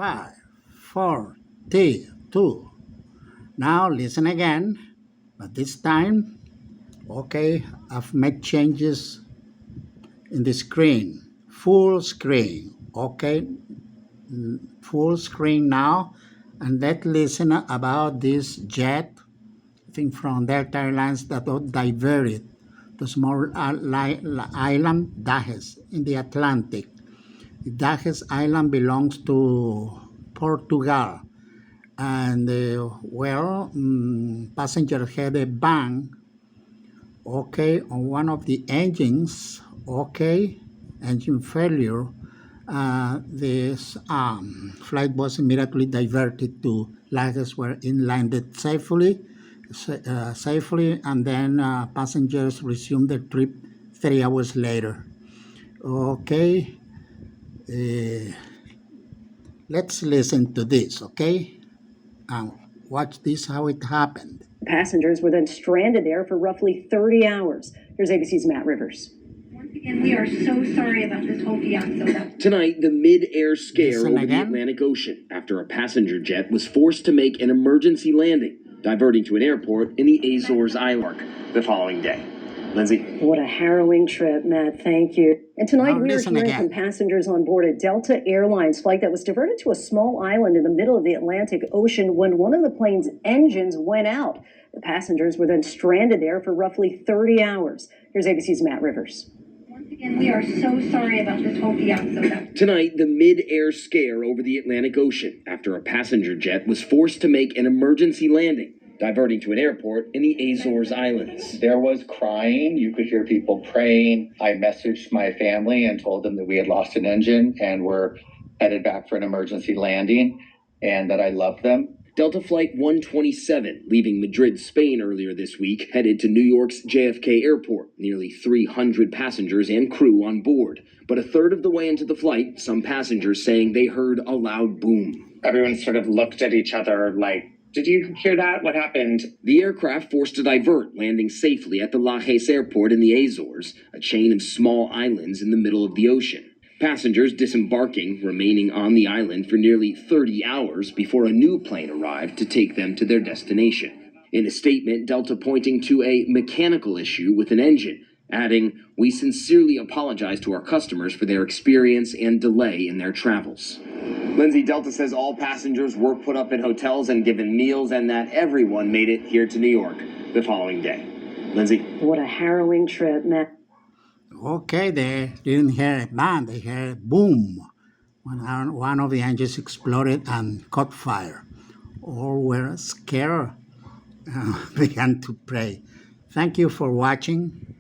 5, 4, 3, 2. Now listen again, but this time, okay, I've made changes in the screen, full screen, okay, full screen now, and let's listen about this jet, I think from Delta Airlines, that got diverted to small island Dajes in the Atlantic. Dajes Island belongs to Portugal, and passenger had a bang, okay, on one of the engines, okay, engine failure. This flight was immediately diverted to Lagos, where it landed safely, and then passengers resumed their trip 3 hours later. Okay, let's listen to this, okay? And watch this, how it happened. Passengers were then stranded there for roughly 30 hours. Here's ABC's Matt Rivers. Once again, we are so sorry about this whole fiasco. Tonight, the mid-air scare Listen over again. the Atlantic Ocean after a passenger jet was forced to make an emergency landing, diverting to an airport in the Azores Island the following day. Lindsay? What a harrowing trip, Matt. Thank you. And tonight Now we are listen hearing again. from passengers on board a Delta Airlines flight that was diverted to a small island in the middle of the Atlantic Ocean when one of the plane's engines went out. The passengers were then stranded there for roughly 30 hours. Here's ABC's Matt Rivers. Once again, we are so sorry about this whole fiasco. Tonight, the mid-air scare over the Atlantic Ocean after a passenger jet was forced to make an emergency landing, diverting to an airport in the Azores Islands. There was crying. You could hear people praying. I messaged my family and told them that we had lost an engine and were headed back for an emergency landing and that I loved them. Delta Flight 127, leaving Madrid, Spain earlier this week, headed to New York's JFK Airport. Nearly 300 passengers and crew on board. But a third of the way into the flight, some passengers saying they heard a loud boom. Everyone sort of looked at each other like, did you hear that? What happened? The aircraft forced to divert, landing safely at the Lajes Airport in the Azores, a chain of small islands in the middle of the ocean. Passengers disembarking, remaining on the island for nearly 30 hours before a new plane arrived to take them to their destination. In a statement, Delta pointing to a mechanical issue with an engine, adding, "We sincerely apologize to our customers for their experience and delay in their travels." Lindsay, Delta says all passengers were put up in hotels and given meals and that everyone made it here to New York the following day. Lindsay? What a harrowing trip, Matt. Okay, they didn't hear a bang, they heard a boom. One of the engines exploded and caught fire. All were scared, began to pray. Thank you for watching.